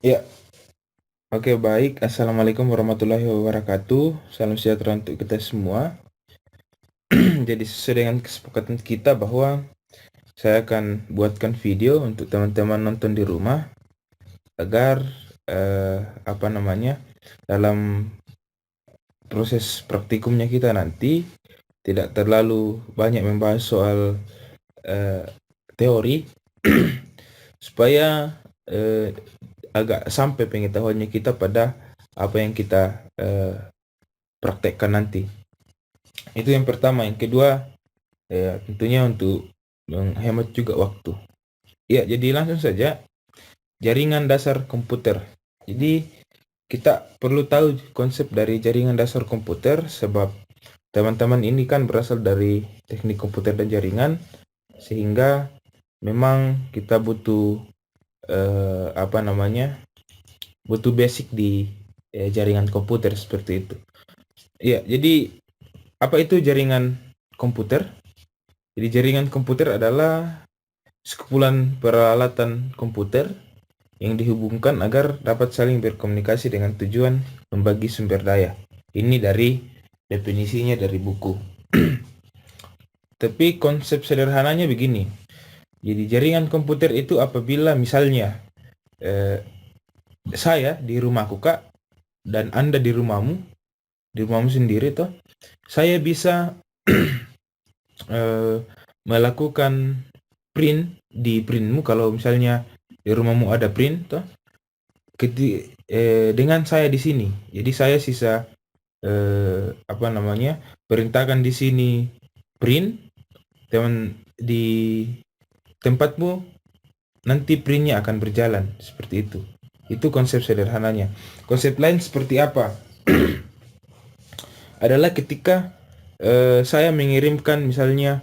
Ya, oke baik. Assalamualaikum warahmatullahi wabarakatuh. Salam sejahtera untuk kita semua. Jadi sesuai dengan kesepakatan kita bahwa saya akan buatkan video untuk teman-teman nonton di rumah agar apa namanya dalam proses praktikumnya kita nanti tidak terlalu banyak membahas soal eh, teori supaya agak sampai pengetahuannya kita pada apa yang kita praktekkan nanti. Itu yang pertama. Yang kedua, tentunya untuk menghemat juga waktu. Ya, jadi langsung saja jaringan dasar komputer. Jadi kita perlu tahu konsep dari jaringan dasar komputer sebab teman-teman ini kan berasal dari teknik komputer dan jaringan sehingga memang kita butuh apa namanya? Butuh basic di jaringan komputer seperti itu. Ya, jadi apa itu jaringan komputer? Jadi jaringan komputer adalah sekumpulan peralatan komputer yang dihubungkan agar dapat saling berkomunikasi dengan tujuan membagi sumber daya. Ini dari definisinya dari buku. Tapi konsep sederhananya begini. Jadi jaringan komputer itu apabila misalnya saya di rumahku Kak dan Anda di rumahmu sendiri toh, saya bisa melakukan print di printmu kalau misalnya di rumahmu ada print toh dengan saya di sini. Jadi saya sisa apa namanya perintahkan di sini print, teman di tempatmu nanti printnya akan berjalan seperti itu. Itu konsep sederhananya. Konsep lain seperti apa? Adalah ketika saya mengirimkan misalnya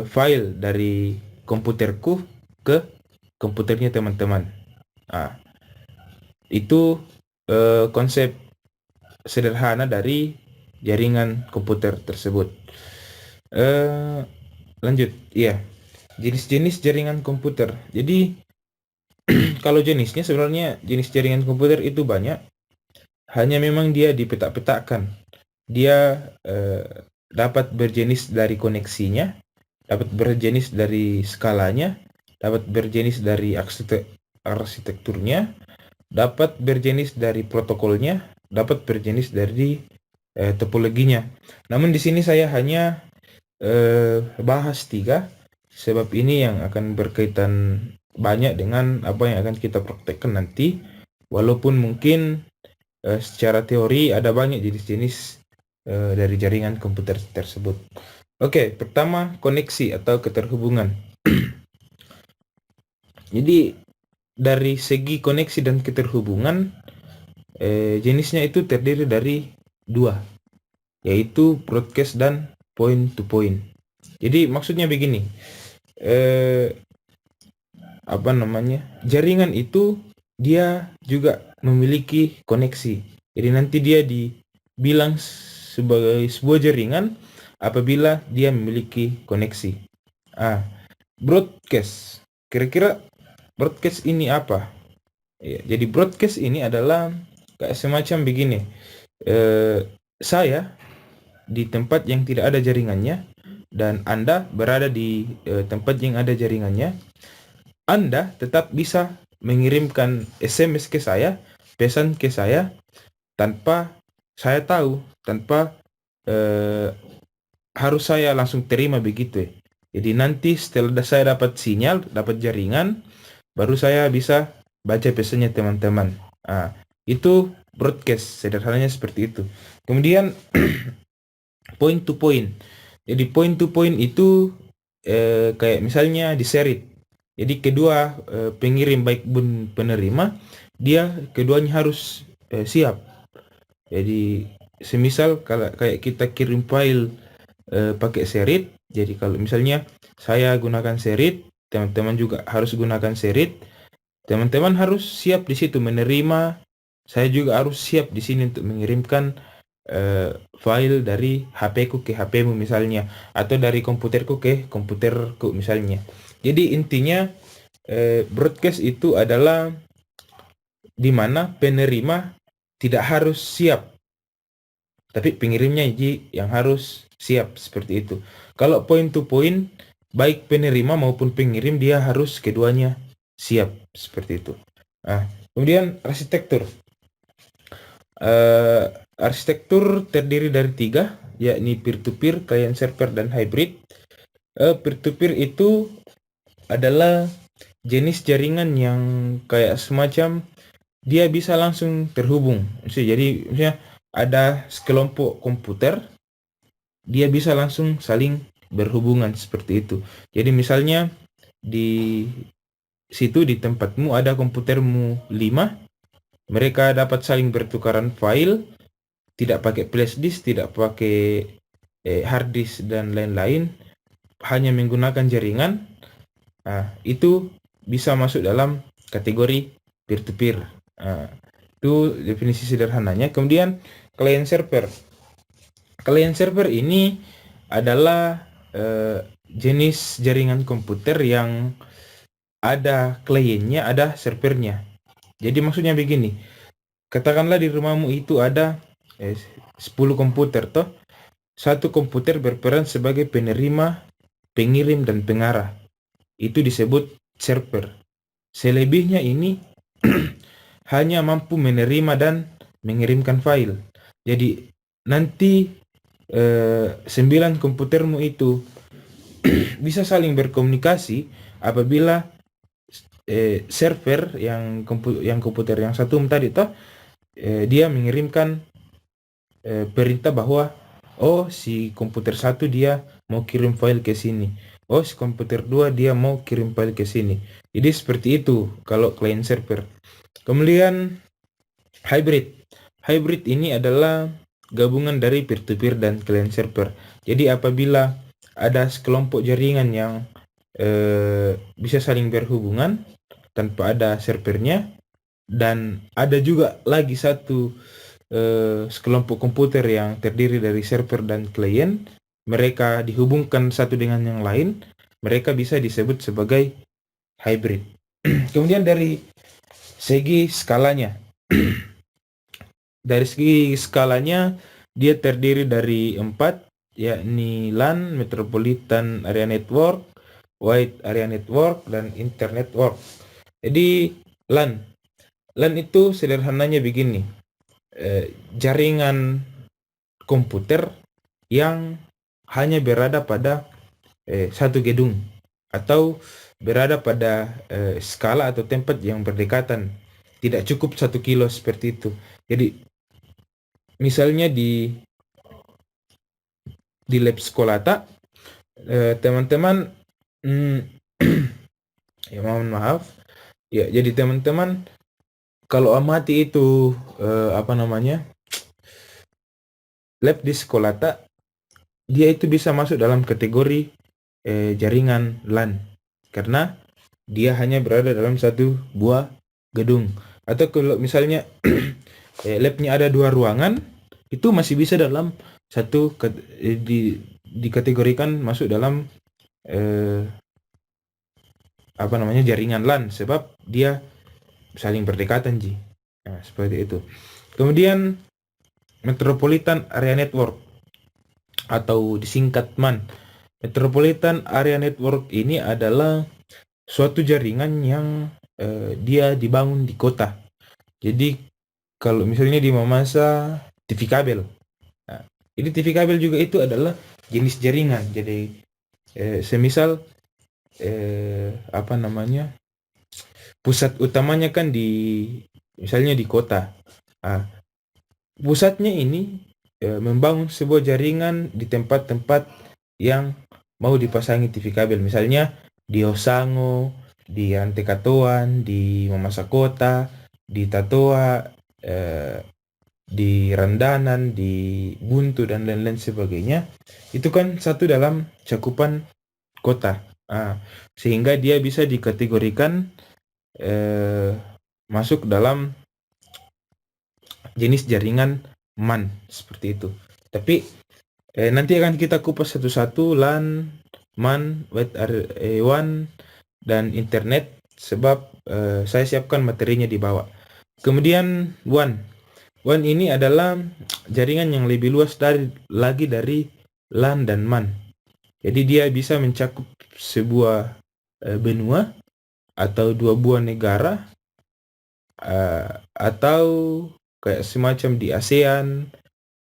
file dari komputerku ke komputernya teman-teman. Nah, itu konsep sederhana dari jaringan komputer tersebut. Eh, Lanjut, iya. Jenis-jenis jaringan komputer. Jadi kalau jenisnya sebenarnya jenis jaringan komputer itu banyak. Hanya memang dia dipetak-petakkan. Dia dapat berjenis dari koneksinya, dapat berjenis dari skalanya, dapat berjenis dari arsitekturnya, dapat berjenis dari protokolnya, dapat berjenis dari topologinya. Namun di sini saya hanya bahas tiga, sebab ini yang akan berkaitan banyak dengan apa yang akan kita praktekkan nanti. Walaupun mungkin secara teori ada banyak jenis-jenis dari jaringan komputer tersebut. Oke, pertama koneksi atau keterhubungan. Jadi dari segi koneksi dan keterhubungan, jenisnya itu terdiri dari dua, yaitu broadcast dan point to point. Jadi maksudnya begini, eh, apa namanya, jaringan itu dia juga memiliki koneksi. Jadi nanti dia dibilang sebagai sebuah jaringan apabila dia memiliki koneksi. Ah, broadcast. Kira-kira broadcast ini apa? Ya, jadi broadcast ini adalah kayak semacam begini. Saya di tempat yang tidak ada jaringannya dan Anda berada di tempat yang ada jaringannya. Anda tetap bisa mengirimkan SMS ke saya, pesan ke saya tanpa saya tahu, tanpa eh, harus saya langsung terima begitu ya. Jadi nanti setelah saya dapat sinyal, dapat jaringan, baru saya bisa baca pesannya teman-teman. Nah, itu broadcast, sederhananya seperti itu. Kemudian point to point. Jadi point to point itu kayak misalnya di serit. Jadi kedua pengirim baik pun penerima, dia keduanya harus siap. Jadi semisal kalau kayak kita kirim file pakai serit, jadi kalau misalnya saya gunakan serit, teman-teman juga harus gunakan serit. Teman-teman harus siap di situ menerima, saya juga harus siap di sini untuk mengirimkan file dari HP ku ke HP-mu misalnya, atau dari komputerku ke komputerku misalnya. Jadi intinya broadcast itu adalah di mana penerima tidak harus siap, tapi pengirimnya yang harus siap seperti itu. Kalau point to point, baik penerima maupun pengirim dia harus keduanya siap seperti itu. Kemudian arsitektur. Arsitektur terdiri dari 3, yakni peer-to-peer, client server, dan hybrid. Peer-to-peer itu adalah jenis jaringan yang kayak semacam dia bisa langsung terhubung. Jadi misalnya ada sekelompok komputer, dia bisa langsung saling berhubungan seperti itu. Jadi misalnya di situ di tempatmu ada komputermu 5, mereka dapat saling bertukaran file, tidak pakai flash disk, tidak pakai hard disk dan lain-lain, hanya menggunakan jaringan. Itu bisa masuk dalam kategori peer-to-peer. Itu definisi sederhananya. Kemudian client server. Client server ini adalah jenis jaringan komputer yang ada kliennya, ada servernya. Jadi maksudnya begini, katakanlah di rumahmu itu ada 10 komputer toh. Satu komputer berperan sebagai penerima, pengirim, dan pengarah. Itu disebut server. Selebihnya ini hanya mampu menerima dan mengirimkan file. Jadi nanti 9 komputermu itu bisa saling berkomunikasi apabila server yang komputer yang satu tadi toh dia mengirimkan perintah bahwa si komputer satu dia mau kirim file ke sini. Si komputer 2 dia mau kirim file ke sini. Jadi seperti itu kalau client server. Kemudian hybrid. Hybrid ini adalah gabungan dari peer-to-peer dan client server. Jadi apabila ada sekelompok jaringan yang bisa saling berhubungan tanpa ada servernya, dan ada juga lagi satu sekelompok komputer yang terdiri dari server dan klien, mereka dihubungkan satu dengan yang lain, mereka bisa disebut sebagai hybrid. Kemudian dari segi skalanya, dia terdiri dari 4, yakni LAN, Metropolitan Area Network, Wide Area Network, dan Internet Network. Jadi LAN itu sederhananya begini, jaringan komputer yang hanya berada pada satu gedung atau berada pada skala atau tempat yang berdekatan, tidak cukup 1 kilo seperti itu. Jadi misalnya di lab sekolah teman-teman ya mohon maaf ya, jadi teman-teman kalau amati itu lab di sekolah dia itu bisa masuk dalam kategori jaringan LAN karena dia hanya berada dalam satu buah gedung. Atau kalau misalnya labnya ada 2 ruangan, itu masih bisa dalam satu dikategorikan masuk dalam jaringan LAN sebab dia saling berdekatan seperti itu. Kemudian Metropolitan Area Network atau disingkat MAN. Metropolitan Area Network ini adalah suatu jaringan yang dia dibangun di kota. Jadi kalau misalnya di Mamasa TV kabel. Jadi TV kabel juga itu adalah jenis jaringan. Jadi semisal pusat utamanya kan misalnya di kota. Pusatnya ini membangun sebuah jaringan di tempat-tempat yang mau dipasangi TV kabel. Misalnya di Osango, di Antekatoan, di Mamasa Kota, di Tatoa, di Randanan, di Buntu, dan lain-lain sebagainya. Itu kan satu dalam cakupan kota. Sehingga dia bisa dikategorikan masuk dalam jenis jaringan MAN seperti itu. Tapi nanti akan kita kupas satu-satu LAN, MAN, WAN, dan internet sebab saya siapkan materinya di bawah. Kemudian WAN. WAN ini adalah jaringan yang lebih luas lagi dari LAN dan MAN. Jadi dia bisa mencakup sebuah benua atau dua buah negara, atau kayak semacam di ASEAN,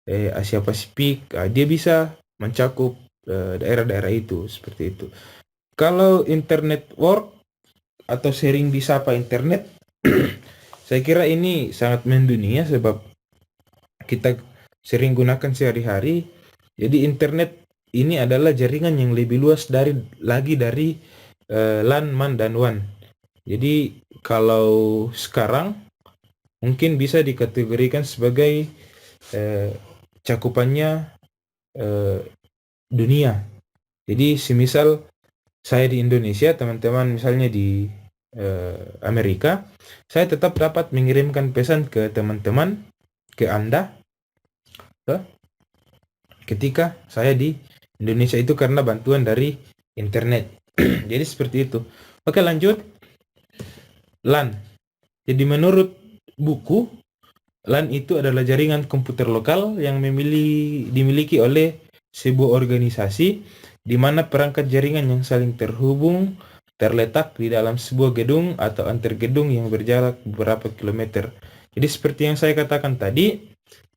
Asia Pasifik. Dia bisa mencakup daerah-daerah itu, seperti itu. Kalau internet work atau sering disapa internet, saya kira ini sangat mendunia sebab kita sering gunakan sehari-hari. Jadi internet ini adalah jaringan yang lebih luas lagi dari LAN, MAN, dan WAN. Jadi kalau sekarang mungkin bisa dikategorikan sebagai cakupannya dunia. Jadi semisal saya di Indonesia, teman-teman misalnya di Amerika, saya tetap dapat mengirimkan pesan ke teman-teman, ke Anda, ketika saya di Indonesia, itu karena bantuan dari internet. Jadi seperti itu. Oke, lanjut. LAN. Jadi menurut buku, LAN itu adalah jaringan komputer lokal yang dimiliki oleh sebuah organisasi di mana perangkat jaringan yang saling terhubung terletak di dalam sebuah gedung atau antar gedung yang berjarak beberapa kilometer. Jadi seperti yang saya katakan tadi,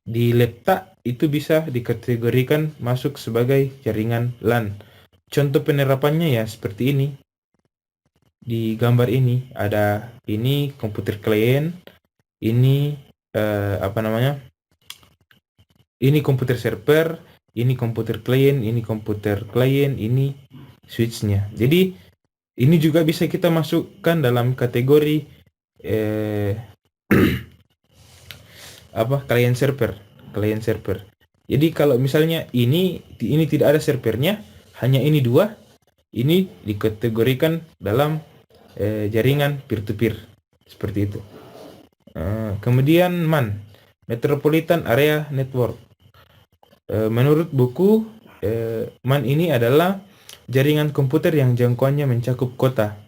di laptop itu bisa dikategorikan masuk sebagai jaringan LAN. Contoh penerapannya ya seperti ini. Di gambar ini ada ini komputer klien, ini apa namanya? Ini komputer server, ini komputer klien, ini komputer klien, ini switchnya. Jadi ini juga bisa kita masukkan dalam kategori klien server. Jadi kalau misalnya ini tidak ada servernya, hanya ini dua, ini dikategorikan dalam jaringan peer to peer, seperti itu. Kemudian MAN, Metropolitan Area Network. Menurut buku, MAN ini adalah jaringan komputer yang jangkauannya mencakup kota.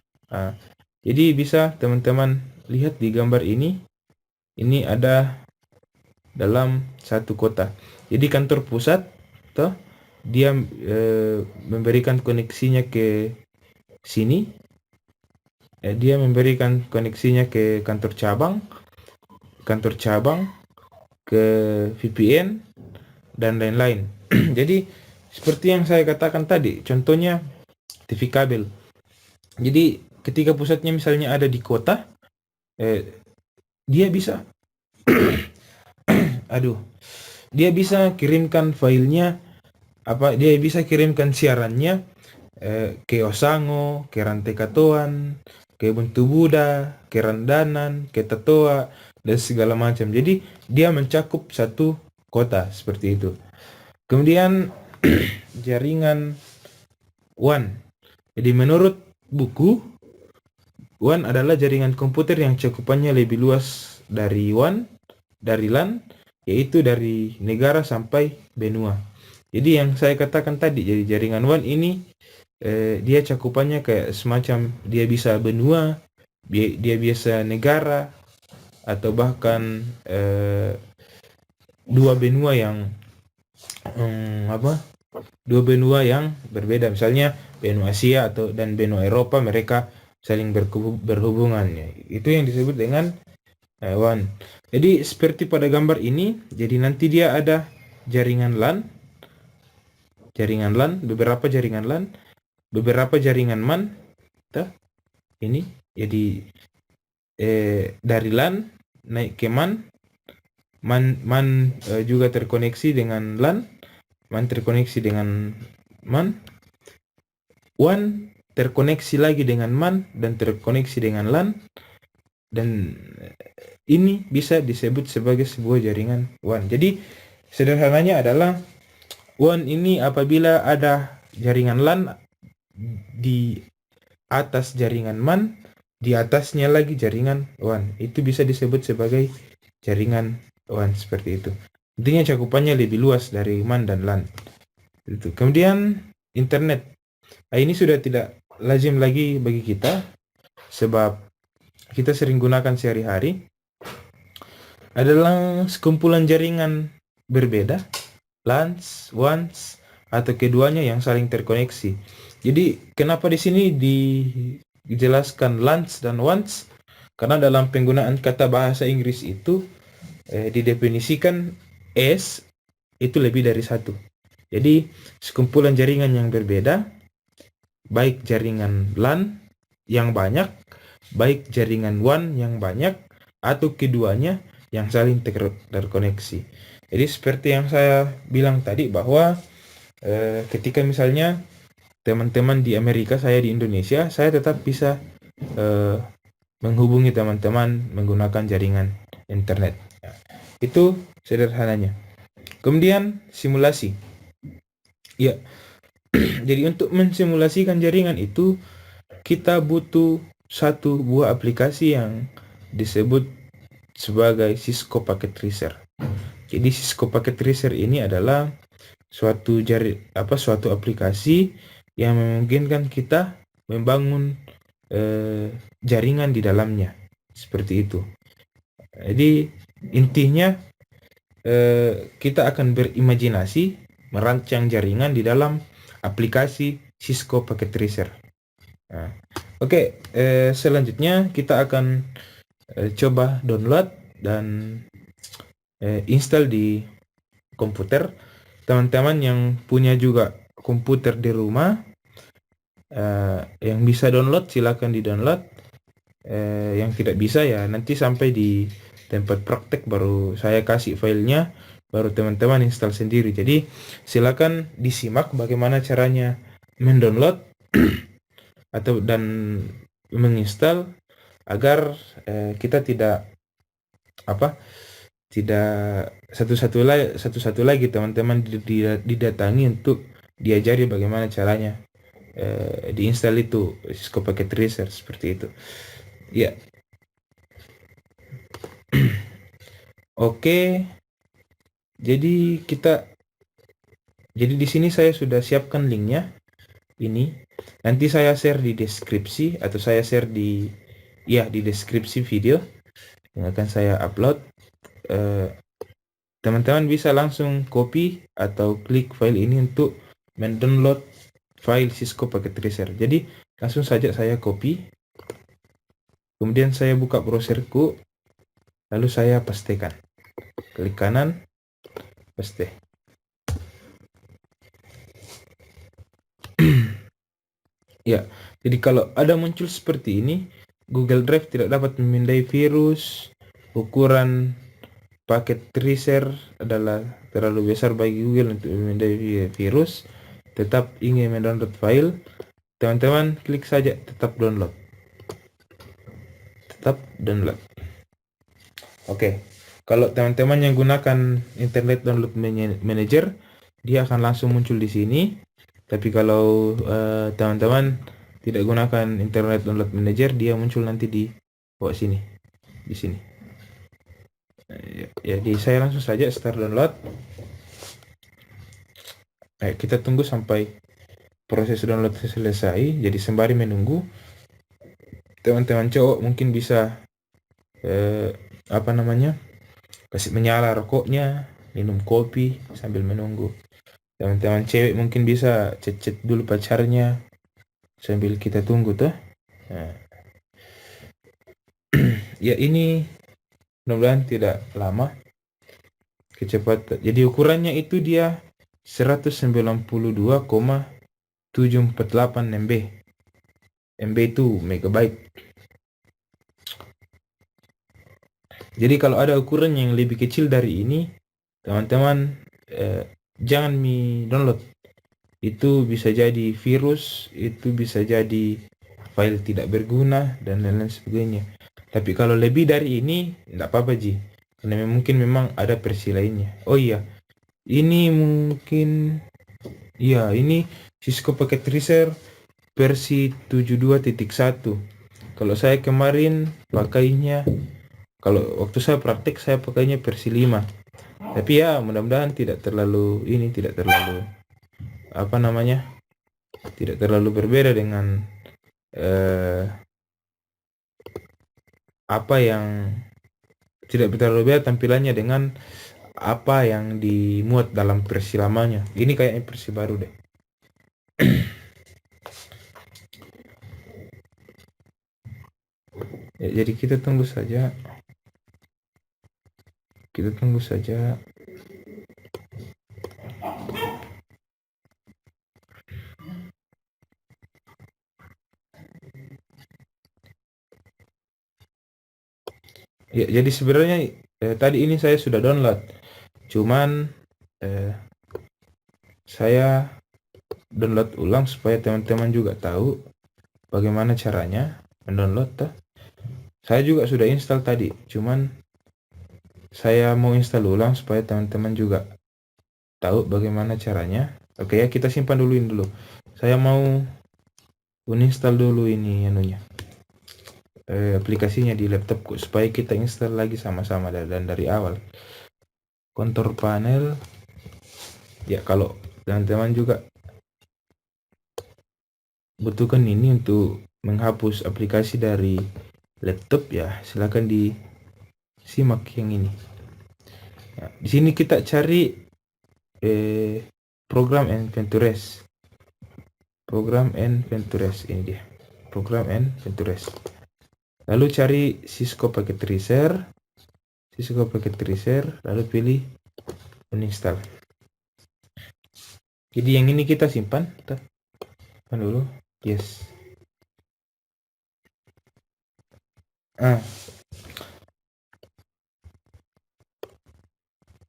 Jadi bisa teman-teman lihat di gambar ini ada dalam satu kota. Jadi kantor pusat, dia memberikan koneksinya ke sini, dia memberikan koneksinya ke kantor cabang, ke VPN, dan lain-lain. Jadi seperti yang saya katakan tadi, contohnya TV kabel. Jadi ketika pusatnya misalnya ada di kota, dia bisa dia bisa kirimkan filenya, dia bisa kirimkan siarannya ke Osango, ke Rantai Katoan, ke Buntu Buda, ke Randanan, ke Tatoa, dan segala macam. Jadi dia mencakup satu kota, seperti itu. Kemudian jaringan WAN. Jadi menurut buku, WAN adalah jaringan komputer yang cakupannya lebih luas dari LAN, yaitu dari negara sampai benua. Jadi yang saya katakan tadi, jadi jaringan WAN ini dia cakupannya kayak semacam dia bisa benua, dia bisa negara, atau bahkan dua benua yang berbeda, misalnya benua Asia dan benua Eropa, mereka saling berhubungan. Itu yang disebut dengan WAN. Jadi seperti pada gambar ini, jadi nanti dia ada jaringan LAN, beberapa jaringan LAN, beberapa jaringan MAN. Ini jadi dari LAN naik ke MAN, juga terkoneksi dengan LAN, MAN terkoneksi dengan MAN, WAN terkoneksi lagi dengan MAN dan terkoneksi dengan LAN, dan ini bisa disebut sebagai sebuah jaringan WAN. Jadi sederhananya adalah WAN ini apabila ada jaringan LAN di atas jaringan MAN, di atasnya lagi jaringan WAN, itu bisa disebut sebagai jaringan WAN, seperti itu. Intinya cakupannya lebih luas dari MAN dan LAN. Itu. Kemudian internet. Ini sudah tidak lazim lagi bagi kita sebab kita sering gunakan sehari-hari. adalah sekumpulan jaringan berbeda, LANs, WANs, atau keduanya yang saling terkoneksi. Jadi kenapa di sini dijelaskan LANs dan WANs? Karena dalam penggunaan kata bahasa Inggris itu didefinisikan S itu lebih dari satu. Jadi sekumpulan jaringan yang berbeda, baik jaringan LAN yang banyak, baik jaringan WAN yang banyak, atau keduanya yang saling terkoneksi. Jadi seperti yang saya bilang tadi bahwa ketika misalnya teman-teman di Amerika, saya di Indonesia, saya tetap bisa menghubungi teman-teman menggunakan jaringan internet. Itu sederhananya. Kemudian simulasi. Ya, jadi untuk mensimulasikan jaringan itu kita butuh satu buah aplikasi yang disebut sebagai Cisco Packet Tracer. Jadi Cisco Packet Tracer ini adalah suatu aplikasi yang memungkinkan kita membangun jaringan di dalamnya. Seperti itu. Jadi intinya kita akan berimajinasi merancang jaringan di dalam aplikasi Cisco Packet Tracer. Nah, Oke, selanjutnya kita akan coba download dan install di komputer. Teman-teman yang punya juga komputer di rumah yang bisa download silakan di-download. Yang tidak bisa ya nanti sampai di tempat praktek baru saya kasih filenya, baru teman-teman install sendiri. Jadi silakan disimak bagaimana caranya mendownload atau dan menginstal agar kita tidak satu-satu lagi teman-teman didatangi untuk diajari bagaimana caranya diinstal itu Cisco Packet Tracer seperti itu. Ya. Oke. Jadi di sini saya sudah siapkan linknya. Ini nanti saya share di deskripsi atau saya share di deskripsi video yang akan saya upload. Teman-teman bisa langsung copy atau klik file ini untuk mendownload file Cisco Packet Tracer. Jadi langsung saja saya copy, kemudian saya buka browserku, lalu saya pastekan. Klik kanan, paste. Ya, jadi kalau ada muncul seperti ini, Google Drive tidak dapat memindai virus, ukuran paket tracer adalah terlalu besar bagi Google untuk memindai virus, tetap ingin mendownload file, teman-teman klik saja tetap download. Oke. Kalau teman-teman yang gunakan Internet Download Manager, dia akan langsung muncul di sini. Tapi kalau teman-teman tidak gunakan Internet Download Manager, dia muncul nanti di bawah sini, di sini. Jadi saya langsung saja start download. Kita tunggu sampai proses download selesai. Jadi sembari menunggu, teman-teman cowok mungkin bisa kasih menyala rokoknya, minum kopi sambil menunggu. Teman-teman cewek mungkin bisa chat-chat dulu pacarnya sambil kita tunggu tuh. Nah. Ya ini mudah-mudahan tidak lama kecepatan. Jadi ukurannya itu dia 192,748 MB. MB itu megabyte. Jadi kalau ada ukuran yang lebih kecil dari ini, teman-teman jangan download. Itu bisa jadi virus, itu bisa jadi file tidak berguna dan lain-lain sebagainya. Tapi kalau lebih dari ini tidak apa-apa Ji, karena mungkin memang ada versi lainnya. Oh iya, ini mungkin ini Cisco Packet Tracer versi 72.1. Kalau saya kemarin pakainya, kalau waktu saya praktik saya pakainya versi 5. Tapi ya mudah-mudahan tidak terlalu tidak terlalu berbeda dengan apa yang tidak terlalu beda tampilannya dengan apa yang dimuat dalam versi lamanya. Ini kayaknya versi baru deh. Ya, jadi kita tunggu saja. Kita tunggu saja. Ya, jadi sebenarnya tadi ini saya sudah download. Cuman saya download ulang supaya teman-teman juga tahu bagaimana caranya mendownload. Saya juga sudah install tadi, cuman saya mau install ulang supaya teman-teman juga tahu bagaimana caranya. Oke ya, kita simpan dulu ini dulu. Saya mau uninstall dulu ini aplikasinya di laptopku supaya kita install lagi sama-sama dan dari awal. Contour panel. Ya, kalau teman-teman juga butuhkan ini untuk menghapus aplikasi dari laptop, ya silakan disimak yang ini. Nah, di sini kita cari program and Ventures. Program and Ventures ini dia. Program and Ventures. Lalu cari Cisco Packet Tracer. Cisco Packet Tracer, lalu pilih uninstall. Jadi yang ini kita simpan. Simpan dulu. Yes.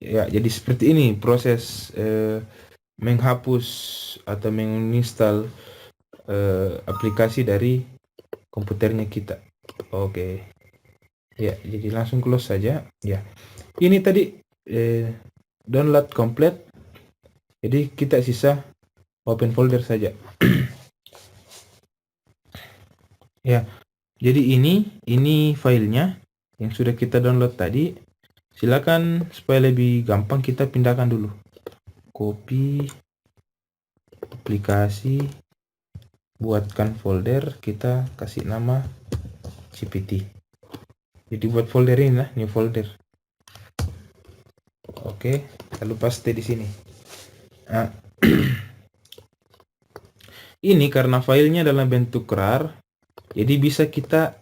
Ya, jadi seperti ini proses menghapus atau menginstal aplikasi dari komputernya kita. Oke. Ya, jadi langsung close saja. Ya. Ini tadi download komplit. Jadi kita sisa open folder saja. Ya. Jadi ini filenya yang sudah kita download tadi. Silakan supaya lebih gampang kita pindahkan dulu. Copy aplikasi, buatkan folder, kita kasih nama GPT. Jadi buat folder ini lah, new folder. Oke, lalu paste di sini. Nah, ini karena filenya dalam bentuk RAR, jadi bisa kita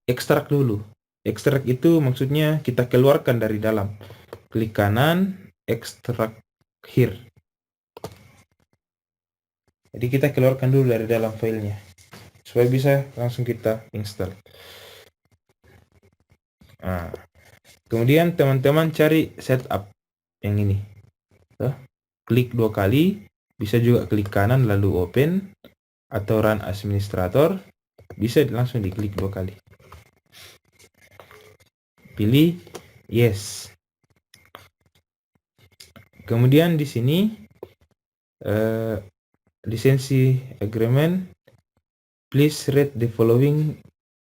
ekstrak dulu. Ekstrak itu maksudnya kita keluarkan dari dalam. Klik kanan, ekstrak here. Jadi kita keluarkan dulu dari dalam filenya supaya bisa langsung kita install. Nah, kemudian teman-teman cari setup yang ini. Klik 2 kali, bisa juga klik kanan lalu open atau run administrator, bisa langsung diklik 2 kali. Pilih yes. Kemudian di sini lisensi agreement, please read the following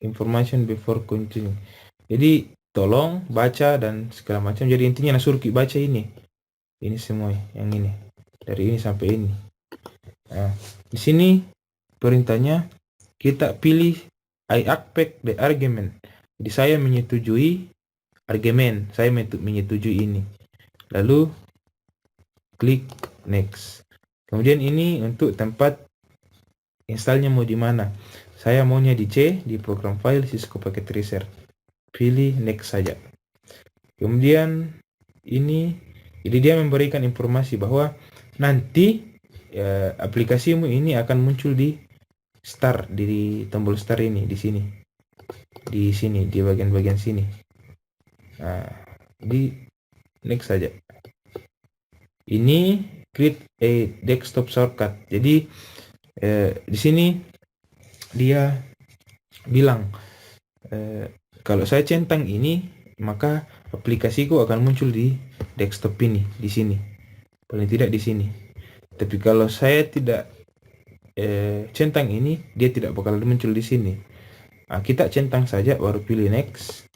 information before continuing. Jadi tolong baca dan segala macam. Jadi intinya suruh baca ini semua yang ini dari ini sampai ini. Nah, di sini perintahnya kita pilih I accept the argument. Jadi saya menyetujui argumen, saya menyetujui ini. Lalu klik next. Kemudian ini untuk tempat installnya mau di mana. Saya maunya di C, di program file Cisco Packet Tracer. Pilih next saja. Kemudian ini, jadi dia memberikan informasi bahwa nanti aplikasimu ini akan muncul di start, di tombol start ini, di sini, di bagian-bagian sini. Nah, di next saja. Ini create a desktop shortcut. Jadi di sini dia bilang kalau saya centang ini, maka aplikasiku akan muncul di desktop ini, di sini. Paling tidak di sini. Tapi kalau saya tidak centang ini, dia tidak bakal muncul di sini. Nah, kita centang saja, baru pilih next,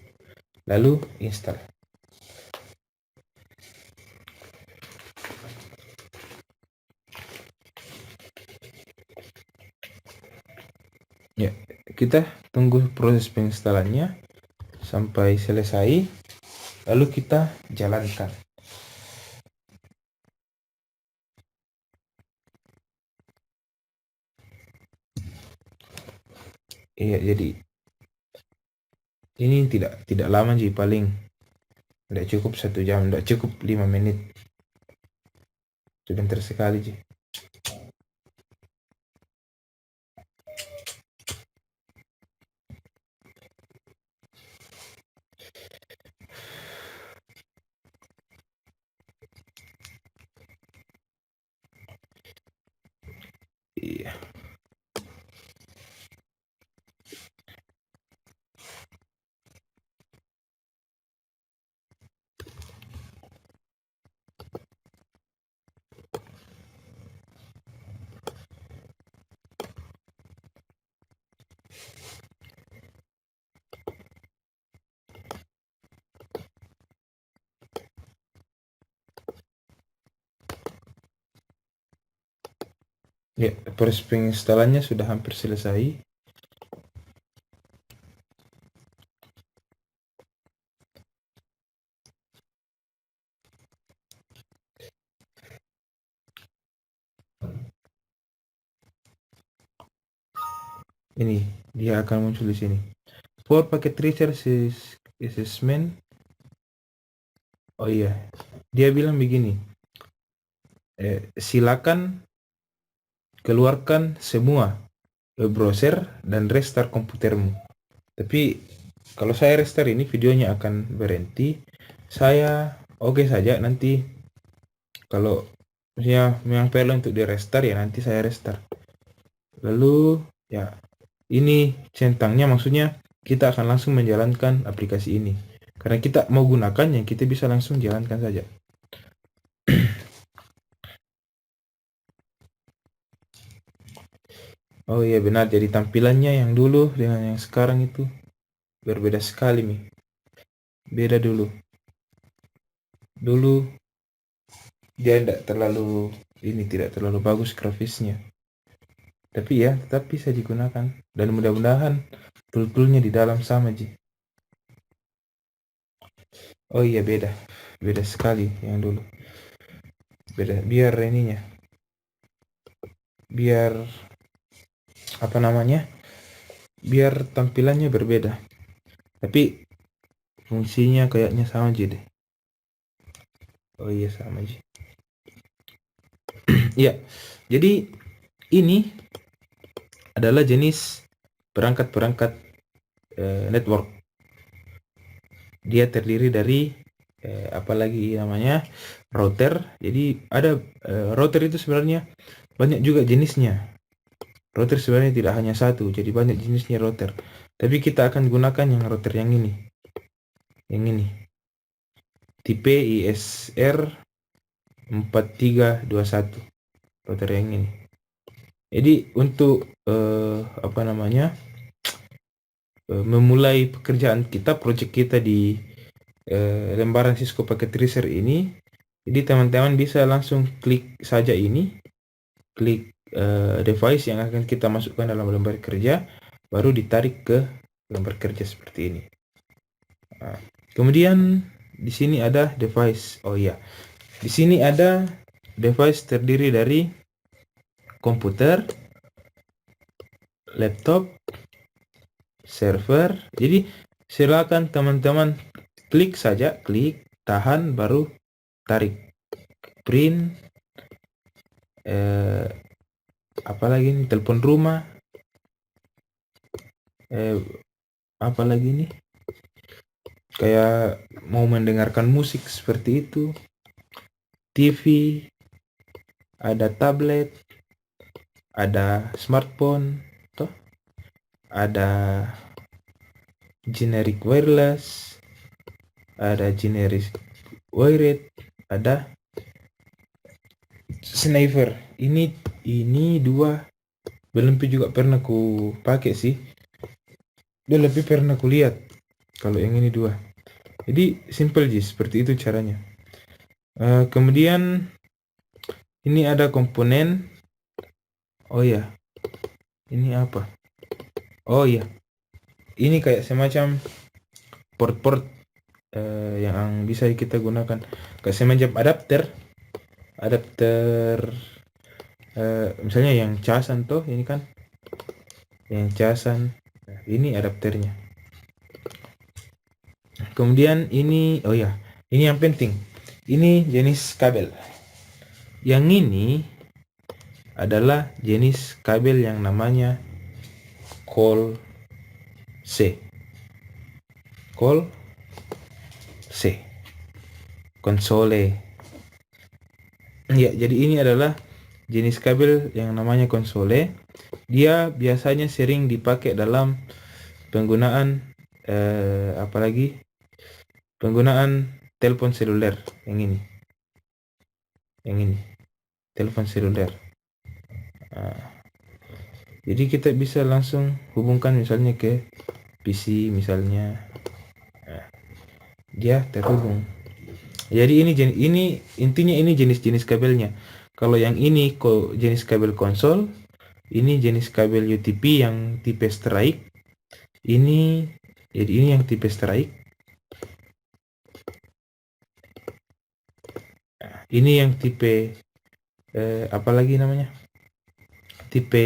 lalu install. Ya, kita tunggu proses penginstalannya sampai selesai. lalu kita jalankan. Iya, jadi ini tidak lama sih, paling tidak cukup 1 jam, tidak cukup 5 menit, sebentar sekali sih. Iya. Ya, proses penginstalannya sudah hampir selesai. Ini dia akan muncul di sini. For packet tracer assessment. Oh iya, dia bilang begini. Silakan keluarkan semua browser dan restart komputermu. Tapi kalau saya restart ini videonya akan berhenti. Saya oke saja, nanti kalau ya memang perlu untuk di restart ya nanti saya restart. Lalu ya ini centangnya, maksudnya kita akan langsung menjalankan aplikasi ini. Karena kita mau gunakannya, kita bisa langsung jalankan saja. Oh iya benar, jadi tampilannya yang dulu dengan yang sekarang itu berbeda sekali nih. Beda dulu. Dulu dia tidak terlalu bagus grafisnya. Tapi ya tetap bisa digunakan, dan mudah-mudahan tool-toolnya di dalam sama Ji. Oh iya beda sekali yang dulu. Beda, biar ininya, biar apa namanya, biar tampilannya berbeda. Tapi fungsinya kayaknya sama Ji deh. Oh iya sama Ji. Ya, jadi ini adalah jenis perangkat-perangkat network. Dia terdiri dari apalagi namanya router. Jadi ada router itu sebenarnya banyak juga jenisnya. Router sebenarnya tidak hanya satu, jadi banyak jenisnya router. Tapi kita akan gunakan yang router yang ini. Yang ini. Tipe ISR 4321. Router yang ini. Jadi untuk apa namanya? Memulai pekerjaan kita, project kita di lembaran Cisco Packet Tracer ini, jadi teman-teman bisa langsung klik saja ini, klik device yang akan kita masukkan dalam lembar kerja, baru ditarik ke lembar kerja seperti ini. Nah, kemudian di sini ada device. Oh iya, di sini ada device terdiri dari komputer, laptop, server. Jadi silakan teman-teman klik saja, klik, tahan, baru tarik, print, apalagi ini telepon rumah, apalagi ini kayak mau mendengarkan musik seperti itu, TV, ada tablet, ada smartphone, toh ada generic wireless, ada generic wired, ada sniper. Ini dua belum juga pernah ku pakai sih. Dia lebih pernah ku lihat kalau yang ini dua. Jadi simple sih, seperti itu caranya. Kemudian ini ada komponen. Oh ya, ini apa? Oh ya, ini kayak semacam port-port yang bisa kita gunakan kayak semacam adapter misalnya yang casan tuh ini kan yang casan. Nah, ini adapternya. Kemudian ini oh ya, ini yang penting. Ini jenis kabel. Yang ini adalah jenis kabel yang namanya Col C. Col C. Konsole. Ya, jadi ini adalah jenis kabel yang namanya konsole. Dia biasanya sering dipakai dalam penggunaan apalagi penggunaan telepon seluler yang ini. Yang ini. Telepon seluler. Jadi kita bisa langsung hubungkan misalnya ke PC misalnya. Dia terhubung. Jadi ini intinya ini jenis-jenis kabelnya. Kalau yang ini jenis kabel konsol, ini jenis kabel UTP yang tipe strike. Jadi ini yang tipe strike. Ini yang tipe apa lagi namanya? Tipe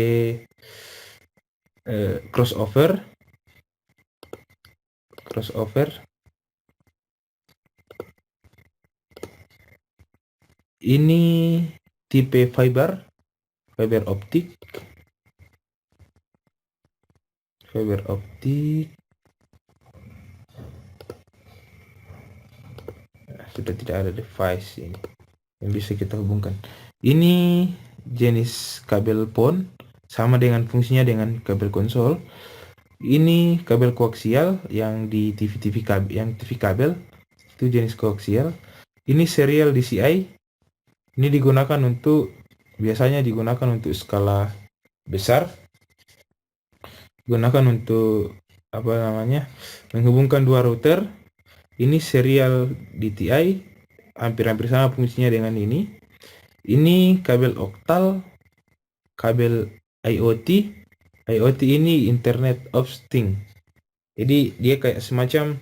crossover. Ini tipe fiber optik. Sudah tidak ada device ini yang bisa kita hubungkan. Ini jenis kabel PON, sama dengan fungsinya dengan kabel konsol. Ini kabel koaksial yang di TV kabel itu jenis koaksial. Ini serial DCI. Ini biasanya digunakan untuk skala besar. Digunakan untuk menghubungkan dua router. Ini serial DTI, hampir-hampir sama fungsinya dengan ini. Ini kabel oktal, kabel IoT. IoT ini Internet of Things. Jadi dia kayak semacam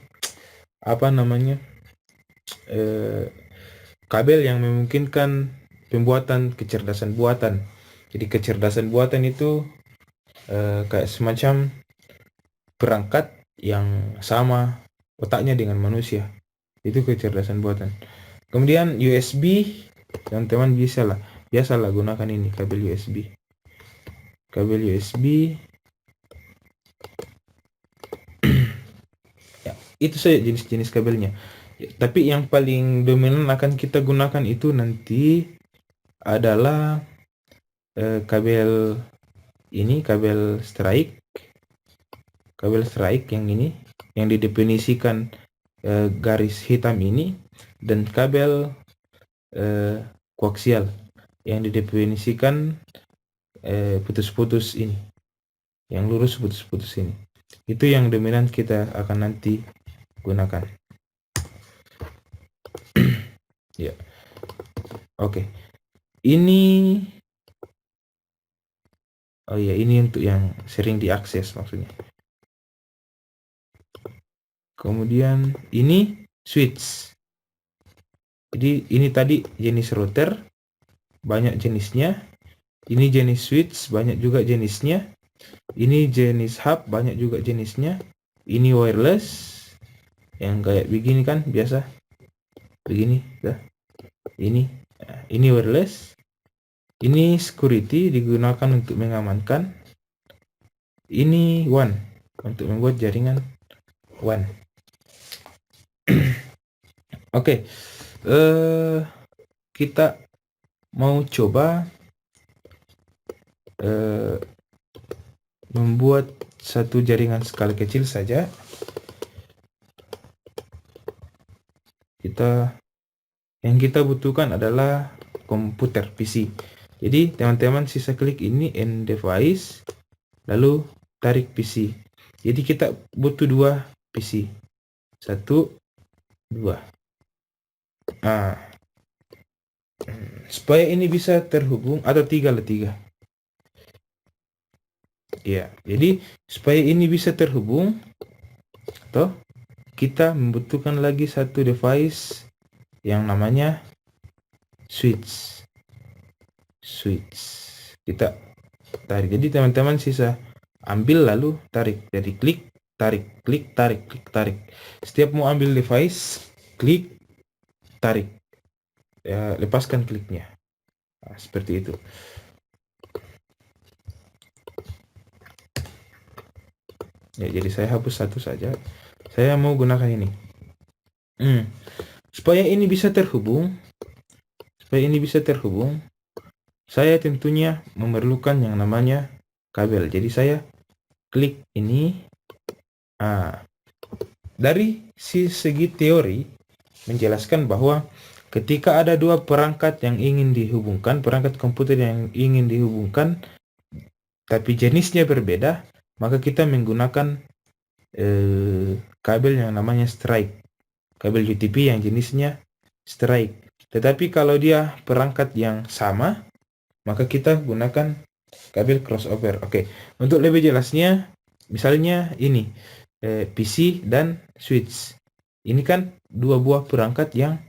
kabel yang memungkinkan pembuatan kecerdasan buatan. Jadi kecerdasan buatan itu kayak semacam perangkat yang sama otaknya dengan manusia. Itu kecerdasan buatan. Kemudian USB, teman-teman biasalah gunakan ini kabel USB. Ya, itu saja jenis-jenis kabelnya. Ya, tapi yang paling dominan akan kita gunakan itu nanti adalah kabel strike. Kabel strike yang ini yang didefinisikan garis hitam ini, dan kabel koaksial yang didefinisikan putus-putus ini, yang lurus putus-putus ini. Itu yang dominan kita akan nanti gunakan. Ya. Oke. Ini untuk yang sering diakses maksudnya. Kemudian ini switch. Jadi ini tadi jenis router, banyak jenisnya. Ini jenis switch, banyak juga jenisnya. Ini jenis hub, banyak juga jenisnya. Ini wireless, yang kayak begini kan biasa. Begini, Ini wireless. Ini security, digunakan untuk mengamankan. Ini WAN, untuk membuat jaringan WAN. Oke. Kita mau coba membuat satu jaringan skala kecil saja. Yang kita butuhkan adalah komputer PC. Jadi teman-teman sisa klik ini end device, lalu tarik PC. Jadi kita butuh dua PC. 1, 2. Supaya ini bisa terhubung, atau 3 lah, 3. Ya, jadi supaya ini bisa terhubung, kita membutuhkan lagi satu device yang namanya switch. Kita tarik. Jadi teman-teman sisa ambil lalu tarik. Jadi klik, tarik, klik, tarik, klik, tarik. Setiap mau ambil device, klik, tarik. Ya, lepaskan kliknya. Nah, seperti itu. Ya, jadi saya hapus satu saja. Saya mau gunakan ini. Supaya ini bisa terhubung, saya tentunya memerlukan yang namanya kabel. Jadi saya klik ini. Dari segi teori menjelaskan bahwa ketika ada dua perangkat yang ingin dihubungkan, perangkat komputer yang ingin dihubungkan, tapi jenisnya berbeda, maka kita menggunakan kabel yang namanya strike, kabel UTP yang jenisnya strike. Tetapi kalau dia perangkat yang sama, maka kita gunakan kabel crossover. Oke, untuk lebih jelasnya, misalnya ini PC dan switch. Ini kan dua buah perangkat yang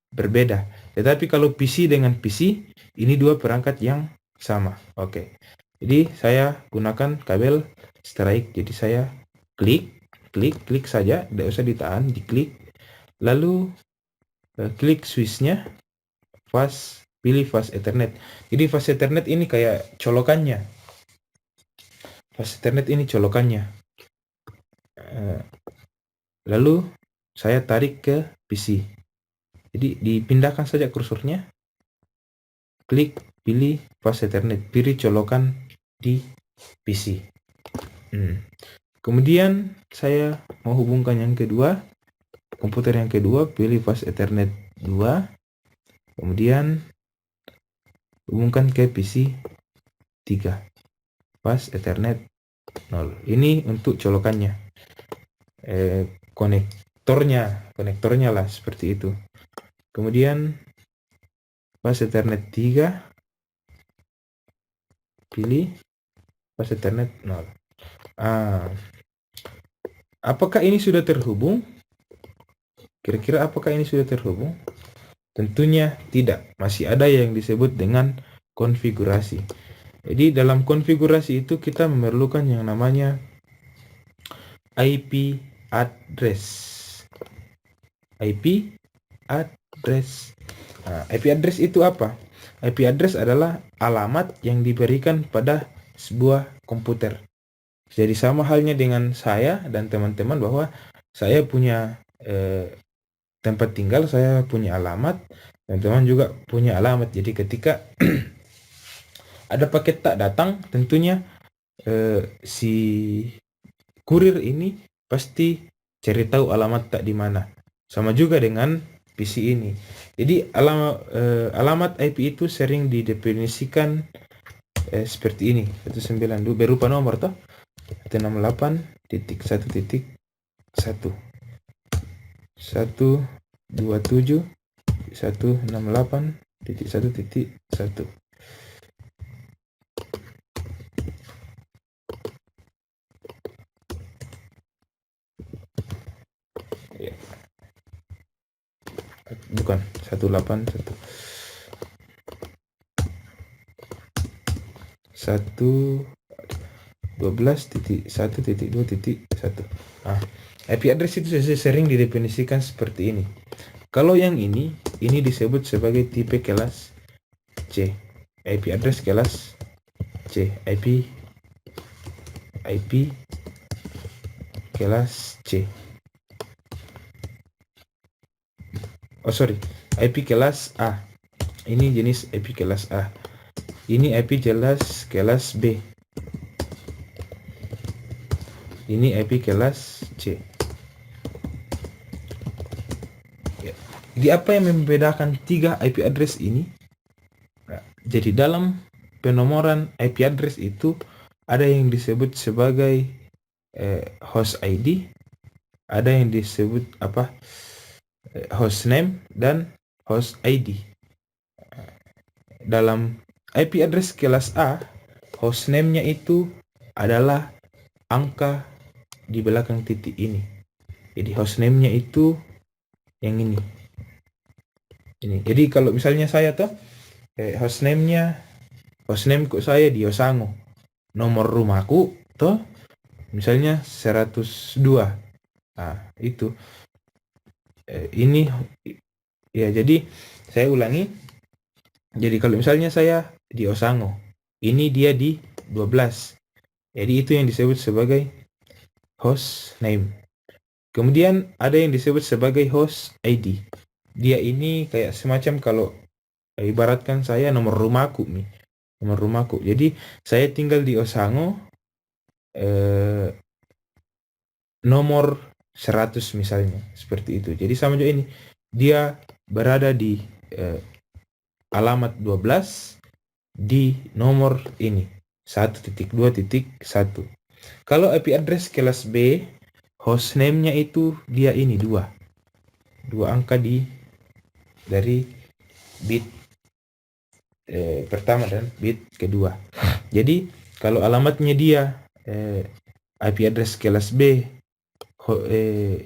berbeda. Tetapi kalau PC dengan PC, ini dua perangkat yang sama. Oke. Jadi saya gunakan kabel strike. Jadi saya klik saja, tidak usah ditahan, diklik. Lalu klik switchnya, pilih fast Ethernet. Jadi fast Ethernet ini kayak colokannya. Lalu saya tarik ke PC. Jadi dipindahkan saja kursornya. Klik, pilih fast Ethernet, pilih colokan di PC. Kemudian saya mau hubungkan yang kedua, komputer yang kedua, pilih fast Ethernet 2. Kemudian hubungkan ke PC 3. Fast Ethernet 0. Ini untuk colokannya. Konektornya lah seperti itu. Kemudian fast Ethernet 3, pilih fast Ethernet 0. Apakah ini sudah terhubung? Kira-kira apakah ini sudah terhubung? Tentunya tidak. Masih ada yang disebut dengan konfigurasi. Jadi dalam konfigurasi itu kita memerlukan yang namanya IP address. IP address itu apa? IP address adalah alamat yang diberikan pada sebuah komputer. Jadi sama halnya dengan saya dan teman-teman bahwa saya punya tempat tinggal, saya punya alamat, teman-teman juga punya alamat. Jadi ketika ada paket tak datang, tentunya si kurir ini pasti cari tahu alamat tak di mana. Sama juga dengan PC ini. Jadi alamat IP itu sering didefinisikan seperti ini, 192 berupa nomor toh, 168.1.1 127.168.1.1. Bukan 181 112.1.2.1. IP address itu sering didefinisikan seperti ini. Kalau yang ini disebut sebagai tipe kelas C. IP address kelas C. IP kelas C. IP kelas A. Ini jenis IP kelas A. Ini IP kelas B. Ini IP kelas C. Jadi apa yang membedakan tiga IP address ini? Jadi dalam penomoran IP address itu ada yang disebut sebagai host ID, ada yang disebut host name dan host ID. Dalam IP address kelas A, host name-nya itu adalah angka di belakang titik ini. Jadi hostname-nya itu yang ini. Jadi kalau misalnya saya tuh hostname kok saya di Osango. Nomor rumahku tuh misalnya 102. Nah, itu ini ya, jadi saya ulangi. Jadi kalau misalnya saya di Osango, ini dia di 12. Jadi itu yang disebut sebagai host name. Kemudian ada yang disebut sebagai host ID. Dia ini kayak semacam kalau ibaratkan saya nomor rumahku nih. Nomor rumahku. Jadi saya tinggal di Osango nomor 100 misalnya. Seperti itu. Jadi sama juga ini. Dia berada di alamat 12 di nomor ini 1.2.1. Kalau IP address kelas B, hostname-nya itu dia ini 2 angka dari bit pertama dan bit kedua. Jadi kalau alamatnya dia IP address kelas B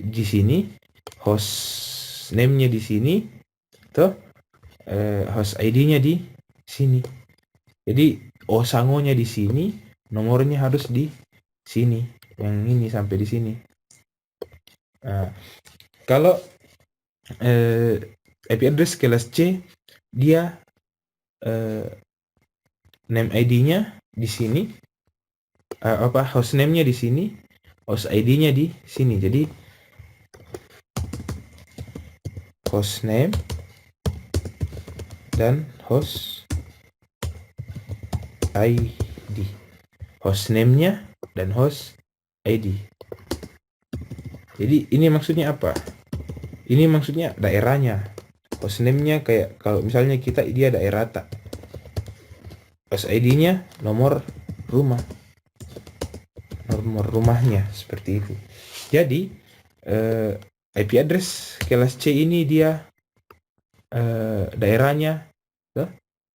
di sini, hostname-nya di sini, toh host ID-nya di sini. Jadi Osango-nya di sini, nomornya harus di sini, yang ini sampai di sini. Nah, kalau IP address kelas C, dia name ID-nya di sini, hostname-nya di sini, host ID-nya di sini. Jadi hostname dan host ID. Hostname-nya dan host ID. Jadi ini maksudnya apa? Ini maksudnya daerahnya. Hostname-nya kayak kalau misalnya dia daerah tak. Host ID-nya nomor rumah. Nomor rumahnya seperti itu. Jadi IP address kelas C ini dia daerahnya,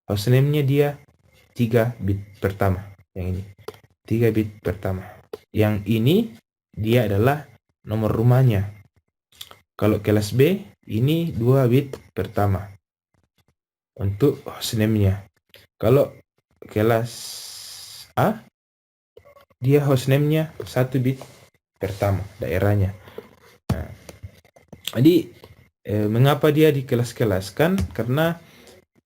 hostname-nya dia 3 bit pertama. Yang ini 3 bit pertama. Yang ini dia adalah nomor rumahnya. Kalau kelas B ini 2 bit pertama untuk hostname-nya. Kalau kelas A dia hostname-nya 1 bit pertama daerahnya. Nah, jadi mengapa dia dikelas-kelaskan? Karena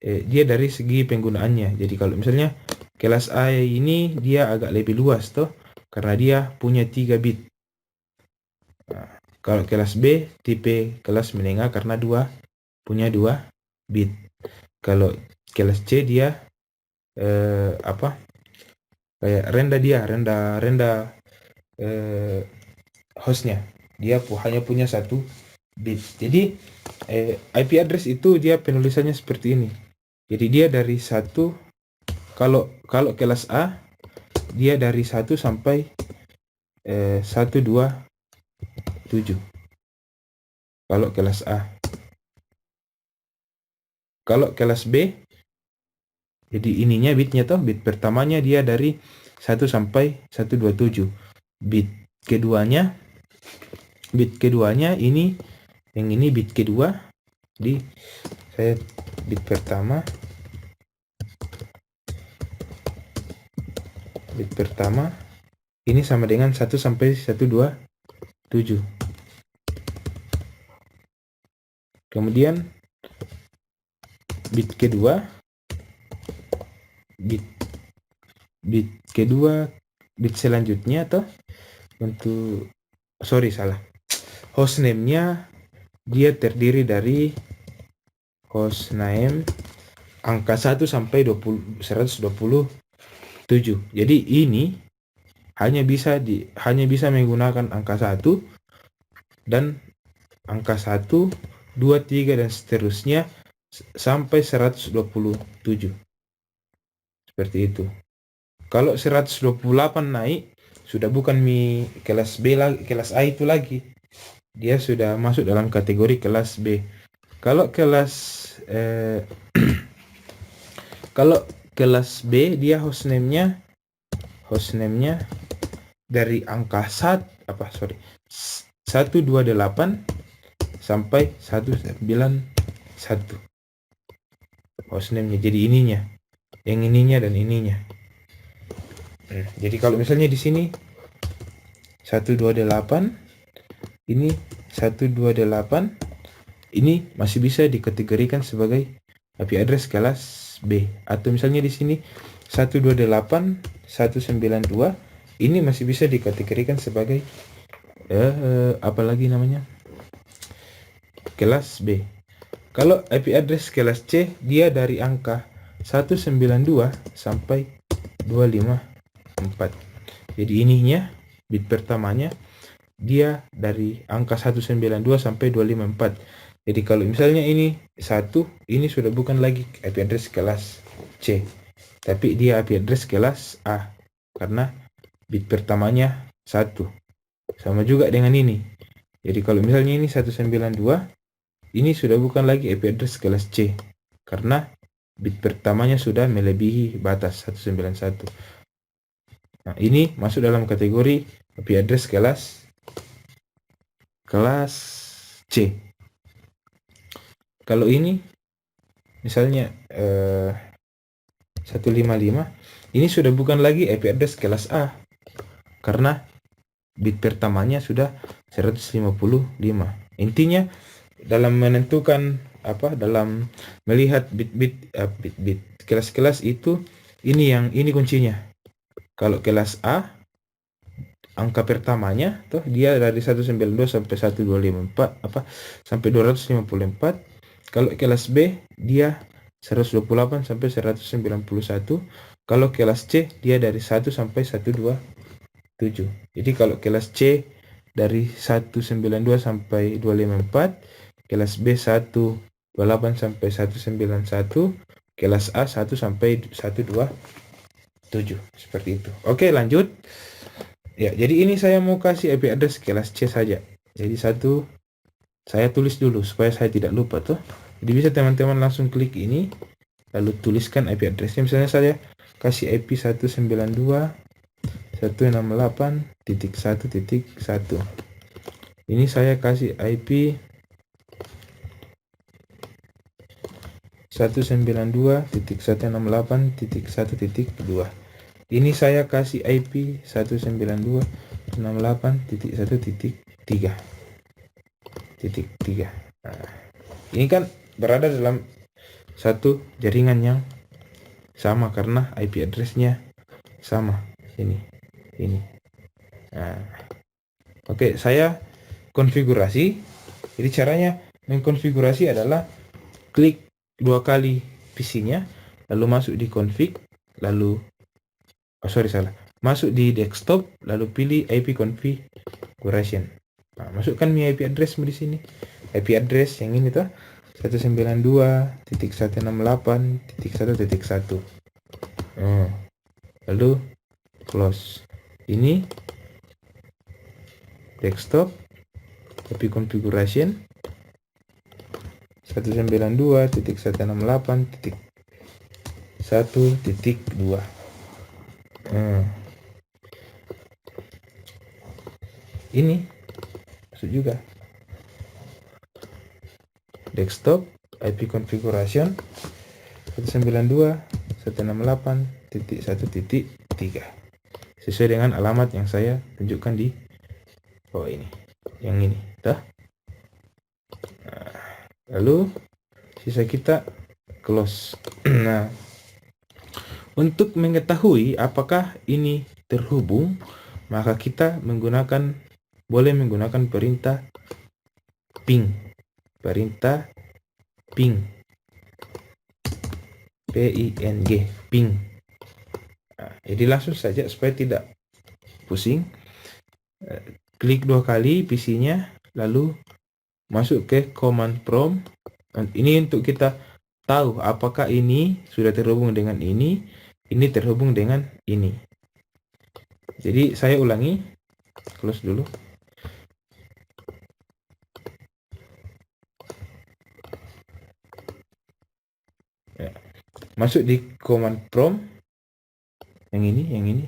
dia dari segi penggunaannya. Jadi kalau misalnya kelas A ini dia agak lebih luas toh, karena dia punya 3 bit. Nah, kalau kelas B tipe kelas menengah karena punya 2 bit. Kalau kelas C dia kayak rendah hostnya. Dia hanya punya 1 bit. Jadi IP address itu dia penulisannya seperti ini. Jadi dia dari 1, kalau kelas A dia dari 1 sampai 127. Kalau kelas A. Kalau kelas B, jadi ininya bitnya toh, bit pertamanya dia dari 1 sampai 127. Bit keduanya ini, yang ini bit kedua. Jadi saya bit pertama ini sama dengan 1 sampai 127. Kemudian bit selanjutnya toh, untuk salah. Hostname-nya dia terdiri dari hostname angka 1 sampai 127. Jadi ini hanya bisa menggunakan angka 1 dan angka 1, 2, 3 dan seterusnya sampai 127. Seperti itu. Kalau 128 naik, sudah bukan kelas B lagi, kelas A itu lagi. Dia sudah masuk dalam kategori kelas B. Kalau kelas B dia hostname-nya dari angka 1, 128 sampai 191 hostname-nya. Jadi ininya, yang ininya dan ininya. Jadi kalau misalnya di sini 128, ini 128, ini masih bisa dikategorikan sebagai IP address kelas B. Atau misalnya di sini 128, 192, ini masih bisa dikategorikan sebagai apa lagi namanya? Kelas B. Kalau IP address kelas C, dia dari angka 192 sampai 254. Jadi ininya, bit pertamanya, dia dari angka 192 sampai 254. Jadi kalau misalnya ini 1, ini sudah bukan lagi IP address kelas C, tapi dia IP address kelas A, karena bit pertamanya 1. Sama juga dengan ini. Jadi kalau misalnya ini 192, ini sudah bukan lagi IP address kelas C, karena bit pertamanya sudah melebihi batas 191. Nah, ini masuk dalam kategori IP address kelas C. Kalau ini misalnya 155, ini sudah bukan lagi IP address kelas A, karena bit pertamanya sudah 155. Intinya dalam menentukan dalam melihat bit kelas-kelas itu, ini kuncinya. Kalau kelas A, angka pertamanya dia dari 192 sampai 1254 sampai 254. Kalau kelas B, dia 128 sampai 191. Kalau kelas C, dia dari 1 sampai 127. Jadi kalau kelas C dari 192 sampai 254, kelas B 128 sampai 191, kelas A 1 sampai 127. Seperti itu. Oke, lanjut. Ya, jadi ini saya mau kasih IP address kelas C saja. Jadi saya tulis dulu supaya saya tidak lupa tuh. Jadi bisa teman-teman langsung klik ini, lalu tuliskan IP addressnya. Misalnya saya kasih IP 192.168.1.1. Ini saya kasih IP 192.168.1.2. Ini saya kasih IP 192.168.1.3. Nah, ini kan berada dalam satu jaringan yang sama karena IP address-nya sama. Ini. Nah, oke, saya konfigurasi. Jadi caranya mengkonfigurasi adalah klik 2 kali PC-nya, lalu masuk di config, lalu masuk di desktop, lalu pilih IP configuration. Nah, masukkan IP address di sini. IP address yang ini tuh 192.168.1.1. Lalu close. Ini desktop, IP configuration 192.168.1.2. Ini masuk juga desktop, IP configuration 192.168.1.3 sesuai dengan alamat yang saya tunjukkan di bawah ini, yang ini lalu sisa kita close. Nah, untuk mengetahui apakah ini terhubung, maka kita boleh menggunakan perintah ping. P-I-N-G, ping. Nah, jadi langsung saja supaya tidak pusing. Klik 2 kali PC-nya, lalu masuk ke command prompt. Ini untuk kita tahu apakah ini sudah terhubung dengan ini terhubung dengan ini. Jadi saya ulangi, close dulu. Ya. Masuk di command prompt yang ini.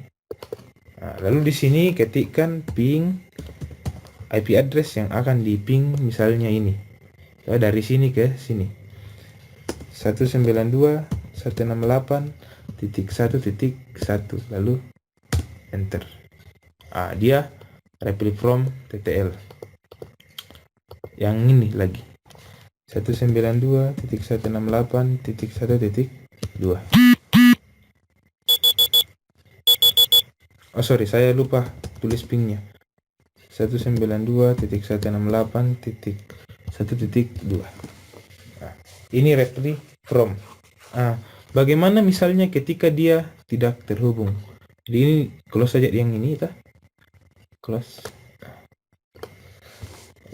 Nah, lalu di sini ketikkan ping IP address yang akan di ping misalnya ini. Dari sini ke sini. 192.168.1.1 lalu enter. Dia reply from TTL. Yang ini lagi 192.168.1.2. Sorry, saya lupa tulis pingnya. 192.168.1.2. Ini reply from. Bagaimana misalnya ketika dia tidak terhubung? Jadi ini close saja yang ini, close.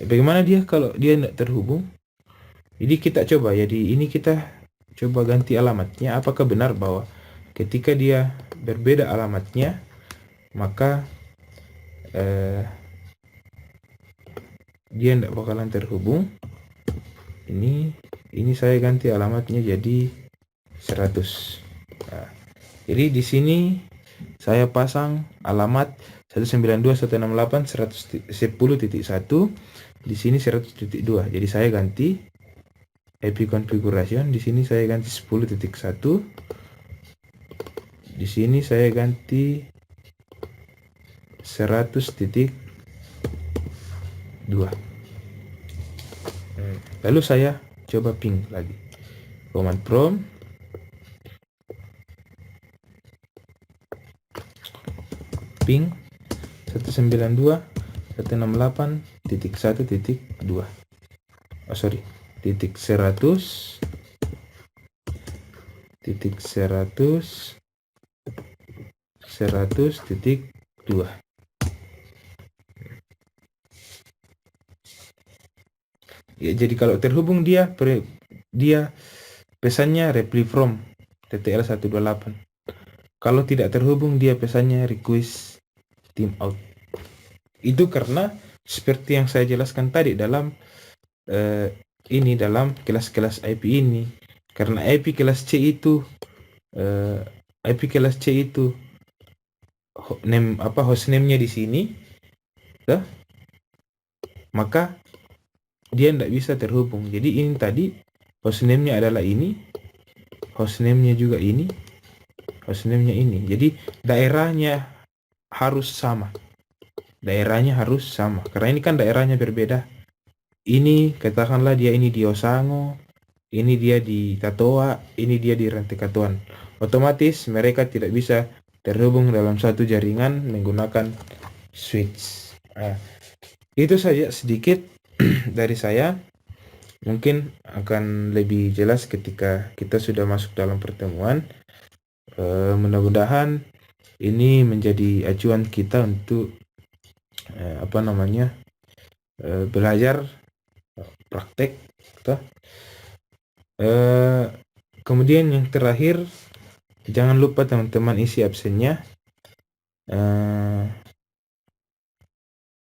Bagaimana dia kalau dia tidak terhubung? Jadi kita coba, jadi ini kita coba ganti alamatnya. Apakah benar bahwa ketika dia berbeda alamatnya, maka dia tidak bakalan terhubung. Ini saya ganti alamatnya jadi 100. Jadi di sini saya pasang alamat 192.168.110.1, di sini 100.2. Jadi saya ganti IP configuration, di sini saya ganti 10.1. Di sini saya ganti 100.2. Lalu saya coba ping lagi. Command prompt ping 192.168.1.2. titik 100.100.2. Ya, jadi kalau terhubung dia pesannya reply from TTL 128. Kalau tidak terhubung dia pesannya request timeout. Itu karena seperti yang saya jelaskan tadi dalam dalam kelas-kelas IP ini, karena IP kelas C itu hostname-nya di sini, maka dia tidak bisa terhubung. Jadi ini tadi hostname-nya adalah ini, hostname-nya juga ini, hostname-nya ini. Jadi daerahnya harus sama. Karena ini kan daerahnya berbeda. Ini katakanlah dia ini di Osango, ini dia di Tatoa, ini dia di Rantikatuan. Otomatis mereka tidak bisa terhubung dalam satu jaringan menggunakan switch. Itu saja sedikit dari saya. Mungkin akan lebih jelas ketika kita sudah masuk dalam pertemuan. Mudah-mudahan ini menjadi acuan kita untuk belajar praktek. Kemudian yang terakhir, jangan lupa teman-teman isi absennya.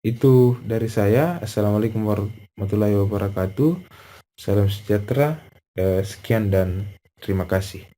Itu dari saya. Assalamualaikum warahmatullahi wabarakatuh. Salam sejahtera. Sekian dan terima kasih.